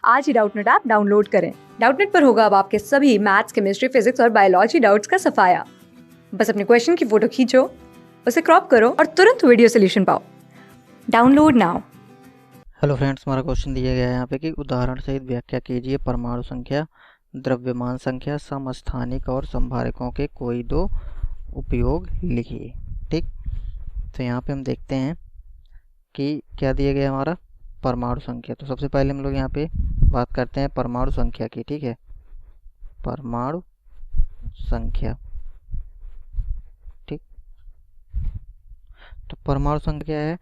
आज ही Doubtnut app download करें। Doubtnut पर होगा अब आपके सभी मैथ्स, केमिस्ट्री, फिजिक्स और बायोलॉजी डाउट्स का सफाया। बस अपने क्वेश्चन की फोटो खींचो, उसे क्रॉप करो और तुरंत वीडियो सोल्यूशन पाओ। Download now. हेलो फ्रेंड्स, हमारा क्वेश्चन दिया गया है यहाँ पे कि उदाहरण सहित व्याख्या कीजिए। परमाणु संख्या, द्रव्यमान संख्या, समस्थानिक और संभारकों के कोई दो उपयोग लिखिए। ठीक, तो यहाँ पे हम देखते हैं कि क्या दिया गया हमारा परमाणु संख्या। तो सबसे पहले हम लोग यहाँ पे बात करते हैं परमाणु संख्या की। ठीक है, परमाणु संख्या। ठीक, तो परमाणु संख्या है,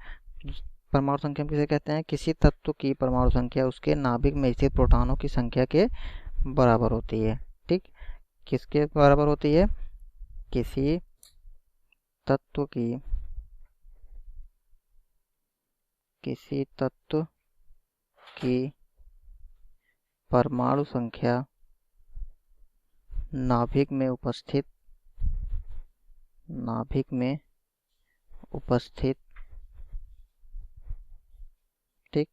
परमाणु संख्या किसे कहते हैं? किसी तत्व की परमाणु संख्या उसके नाभिक में स्थित प्रोटॉनों की संख्या के बराबर होती है। ठीक, किसके बराबर होती है? किसी तत्व की परमाणु संख्या नाभिक में उपस्थित ठीक,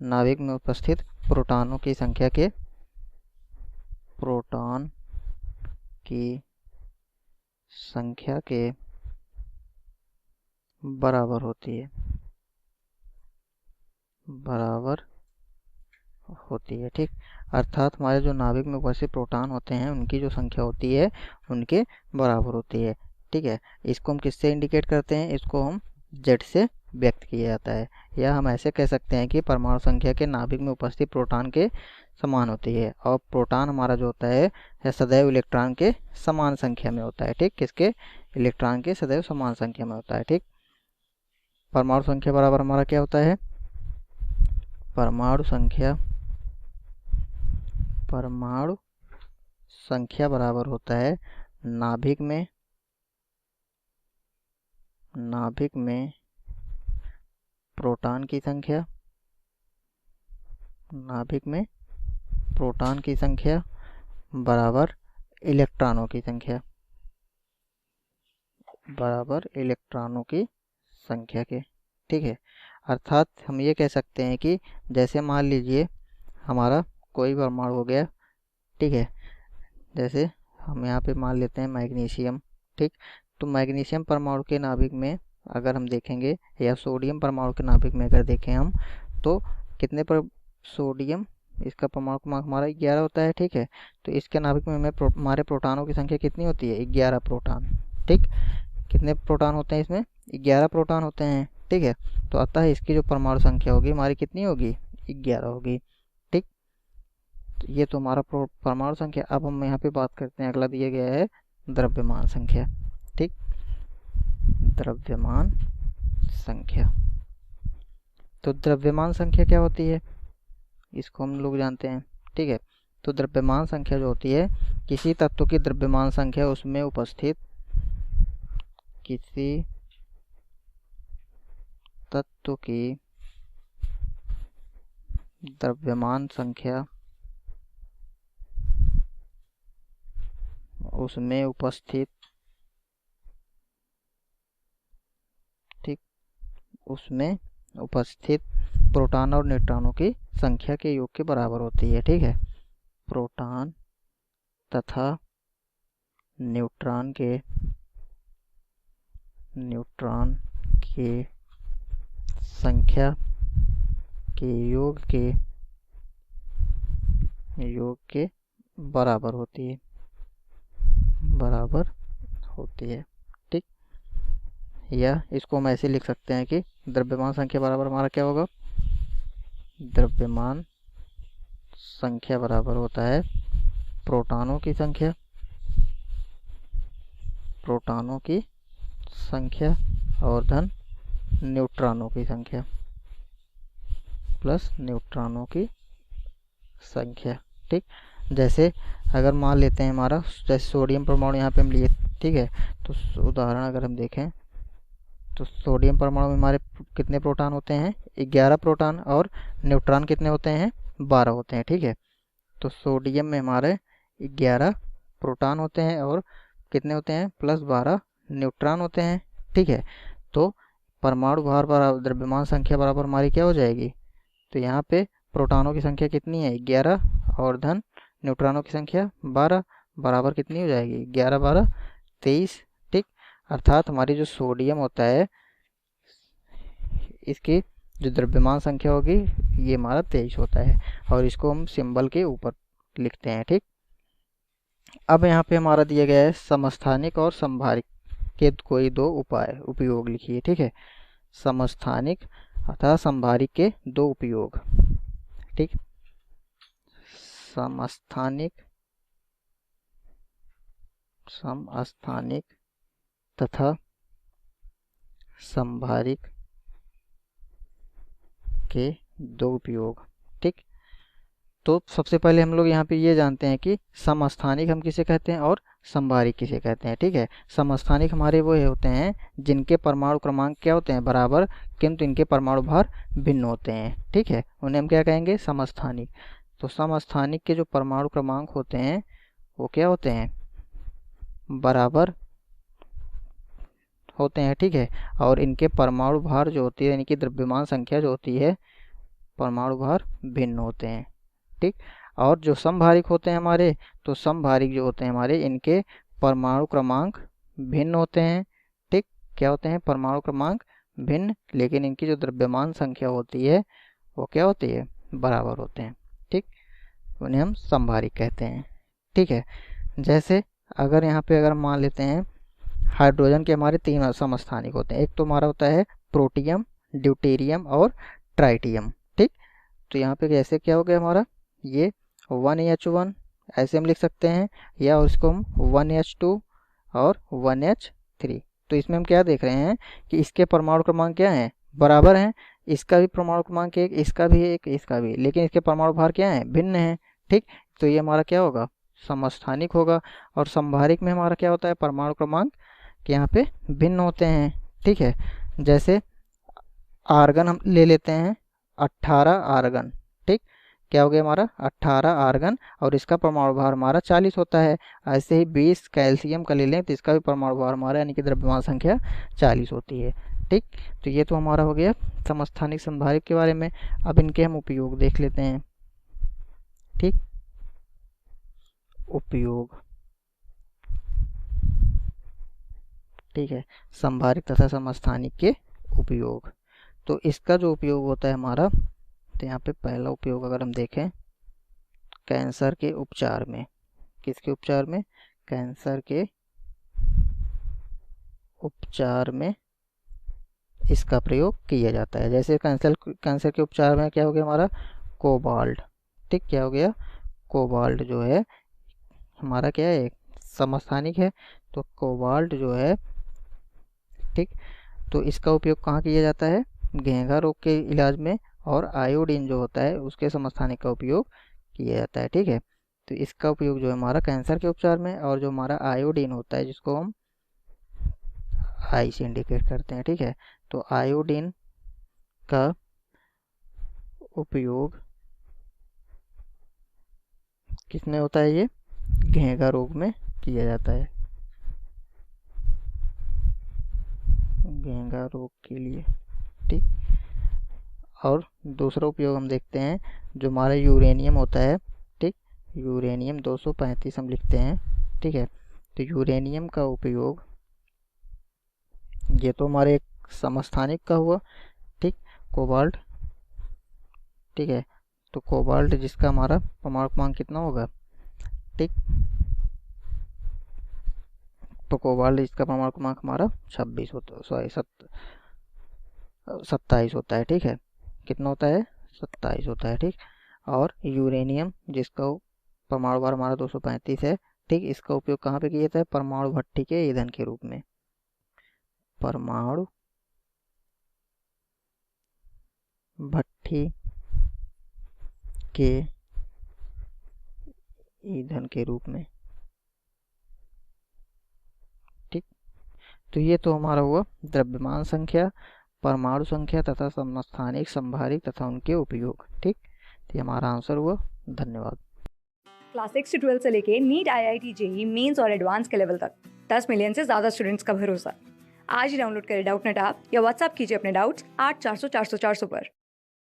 नाभिक में उपस्थित प्रोटॉन की संख्या के बराबर होती है। ठीक, अर्थात हमारे जो नाभिक में उपस्थित प्रोटॉन होते हैं उनकी जो संख्या होती है उनके बराबर होती है। ठीक है, इसको हम किससे इंडिकेट करते हैं? इसको हम जेड से व्यक्त किया जाता है, या हम ऐसे कह सकते हैं कि परमाणु संख्या के नाभिक में उपस्थित प्रोटॉन के समान होती है। और प्रोटॉन हमारा जो होता है यह सदैव इलेक्ट्रॉन के समान संख्या में होता है। ठीक, किसके? इलेक्ट्रॉन के सदैव समान संख्या में होता है। ठीक, परमाणु संख्या बराबर हमारा क्या होता है? परमाणु संख्या बराबर होता है नाभिक में प्रोटॉन की संख्या बराबर इलेक्ट्रॉनों की संख्या के। ठीक है, अर्थात हम ये कह सकते हैं कि जैसे मान लीजिए हमारा कोई परमाणु हो गया। ठीक है, जैसे हम यहाँ पे मान लेते हैं मैग्नीशियम। ठीक, तो मैग्नीशियम परमाणु के नाभिक में अगर हम देखेंगे, या सोडियम परमाणु के नाभिक में अगर देखें हम, तो कितने पर सोडियम, इसका परमाणु क्रमांक हमारा 11 होता है। ठीक है, तो इसके नाभिक में हमारे प्रोटॉनों की संख्या कितनी होती है? 11 प्रोटॉन। ठीक, कितने प्रोटॉन होते हैं इसमें? 11 प्रोटॉन होते हैं। ठीक है, तो अतः इसकी जो परमाणु संख्या होगी हमारी कितनी होगी? 11 होगी। ठीक, तो ये तो हमारा परमाणु संख्या। अब हम यहाँ पे बात करते हैं, अगला दिया गया है द्रव्यमान संख्या। ठीक, द्रव्यमान संख्या। तो द्रव्यमान संख्या क्या होती है इसको हम लोग जानते हैं। ठीक है, तो द्रव्यमान संख्या जो होती है किसी तत्व की द्रव्यमान संख्या उसमें उपस्थित किसी तत्व की द्रव्यमान संख्या उसमें उपस्थित प्रोटॉन और न्यूट्रॉनों की संख्या के योग के बराबर होती है। ठीक है, प्रोटॉन तथा न्यूट्रॉन के संख्या के योग के बराबर होती है। ठीक, या इसको हम ऐसे लिख सकते हैं कि द्रव्यमान संख्या बराबर हमारा क्या होगा? द्रव्यमान संख्या बराबर होता है प्रोटॉनों की संख्या और धन न्यूट्रॉनों की संख्या प्लस न्यूट्रॉनों की संख्या। ठीक, जैसे अगर मान लेते हैं हमारा, जैसे सोडियम परमाणु यहाँ पे हम लिए। ठीक है, तो उदाहरण अगर हम देखें तो सोडियम परमाणु में हमारे कितने प्रोटॉन होते हैं? 11 प्रोटॉन, और न्यूट्रॉन कितने होते हैं? 12 होते हैं। ठीक है, तो सोडियम में हमारे 11 प्रोटॉन होते हैं और कितने होते हैं? प्लस 12 न्यूट्रॉन होते हैं। ठीक है, तो परमाणु भार बराबर द्रव्यमान संख्या बराबर हमारी क्या हो जाएगी? तो यहाँ पे प्रोटॉनों की संख्या कितनी है 11 और धन न्यूट्रॉनों की संख्या 12, बराबर कितनी हो जाएगी 11 12 23। ठीक, अर्थात हमारी जो सोडियम होता है इसकी जो द्रव्यमान संख्या होगी ये हमारा 23 होता है और इसको हम सिंबल के ऊपर लिखते हैं। ठीक, अब यहाँ पे हमारा दिया गया है समस्थानिक और संभारिक के कोई दो उपाय उपयोग लिखिए। ठीक है, समस्थानिक अथवा संभारिक के दो उपयोग। ठीक, समस्थानिक तथा संभारिक के दो उपयोग। ठीक, तो सबसे पहले हम लोग यहाँ पे ये जानते हैं कि समस्थानिक हम किसे कहते हैं और संभारिक किसे कहते हैं। ठीक है, समस्थानिक हमारे वो होते हैं जिनके परमाणु क्रमांक क्या होते हैं बराबर, किंतु इनके परमाणु भार भिन्न होते हैं। ठीक है, उन्हें हम क्या कहेंगे समस्थानिक। तो समस्थानिक के जो परमाणु क्रमांक होते हैं वो क्या होते हैं बराबर होते हैं। ठीक है, और इनके परमाणु भार जो होती है यानी कि द्रव्यमान संख्या जो होती है परमाणु भार भिन्न होते हैं। ठीक, और जो समभारिक होते हैं हमारे, तो समभारिक जो होते हैं हमारे इनके परमाणु क्रमांक भिन्न होते हैं। ठीक, क्या होते हैं परमाणु क्रमांक भिन्न, लेकिन इनकी जो द्रव्यमान संख्या होती है वो क्या होती है बराबर होते हैं। ठीक, उन्हें हम समभारिक कहते हैं। ठीक है, जैसे अगर यहाँ पे अगर मान लेते हैं हाइड्रोजन के हमारे 3 समस्थानिक होते हैं। एक तो हमारा होता है प्रोटियम, ड्यूटेरियम और ट्राइटियम। ठीक, तो यहाँ पे कैसे क्या हो गया हमारा ये 1H1 ऐसे हम लिख सकते हैं, या इसको हम 1H2 और 1H3। तो इसमें हम क्या देख रहे हैं कि इसके परमाणु क्रमांक क्या हैं बराबर हैं, इसका भी परमाणु क्रमांक एक, इसका भी एक, इसका भी, लेकिन इसके परमाणु भार क्या हैं भिन्न हैं। ठीक, तो ये हमारा क्या होगा समस्थानिक होगा। और संभारिक में हमारा क्या होता है परमाणु क्रमांक कि यहाँ पे भिन्न होते हैं। ठीक है, जैसे आर्गन हम ले लेते हैं 18 आर्गन। ठीक, क्या हो गया हमारा 18 आर्गन और इसका परमाणु भार हमारा 40 होता है। ऐसे ही 20 कैल्शियम का ले लें तो इसका भी परमाणु भार हमारा यानी कि द्रव्यमान संख्या 40 होती है। ठीक, तो ये तो हमारा हो गया समस्थानिक संभारिक के बारे में। अब इनके हम उपयोग देख लेते हैं। ठीक, उपयोग। ठीक है, संभारिक तथा समस्थानिक के उपयोग। तो इसका जो उपयोग होता है हमारा, तो यहाँ पे पहला उपयोग अगर हम देखें कैंसर के उपचार में, किसके उपचार में कैंसर के उपचार में इसका प्रयोग किया जाता है। जैसे कैंसर के उपचार में क्या हो गया हमारा कोबाल्ट। ठीक, क्या हो गया कोबाल्ट जो है हमारा क्या है समस्थानिक है, तो कोबाल्ट जो है ठीक, तो इसका उपयोग कहाँ किया जाता है घेंघा रोग के इलाज में, और आयोडीन जो होता है उसके समस्थानिक का उपयोग किया जाता है। ठीक है, तो इसका उपयोग जो है हमारा कैंसर के उपचार में, और जो हमारा आयोडीन होता है जिसको हम आई से इंडिकेट करते हैं। ठीक है, तो आयोडीन का उपयोग किसमें होता है ये घेंघा रोग में किया जाता है, घेंघा रोग के लिए। ठीक, और दूसरा उपयोग हम देखते हैं जो हमारा यूरेनियम होता है। ठीक, यूरेनियम 235 हम लिखते हैं। ठीक है, तो यूरेनियम का उपयोग ये तो हमारे एक समस्थानिक का हुआ। ठीक, कोबाल्ट। ठीक है, तो कोबाल्ट जिसका हमारा परमाणु क्रमांक कितना होगा ठीक, तो कोबाल्ट इसका परमाणु क्रमांक हमारा 26 होता, सॉरी 27 होता है। ठीक है, कितना होता है 27 होता है। ठीक, और यूरेनियम जिसका परमाणु भार हमारा 235 है। ठीक, इसका उपयोग कहाँ पे किया जाता है परमाणु भट्टी के ईंधन के रूप में, परमाणु भट्टी के ईंधन के रूप में। ठीक, तो ये तो हमारा हुआ द्रव्यमान संख्या, परमाणु संख्या तथा समस्थानिक संभारिक तथा उनके उपयोग। ठीक, तो ये हमारा आंसर हुआ। धन्यवाद। क्लास 6 से 12 से लेके नीट, IIT, JEE मेंस और एडवांस के लेवल तक 10 मिलियन से ज्यादा स्टूडेंट्स का भरोसा। आज ही डाउनलोड करें डाउटनेट ऐप या व्हाट्सएप कीजिए अपने डाउट्स 8400 400 400 पर।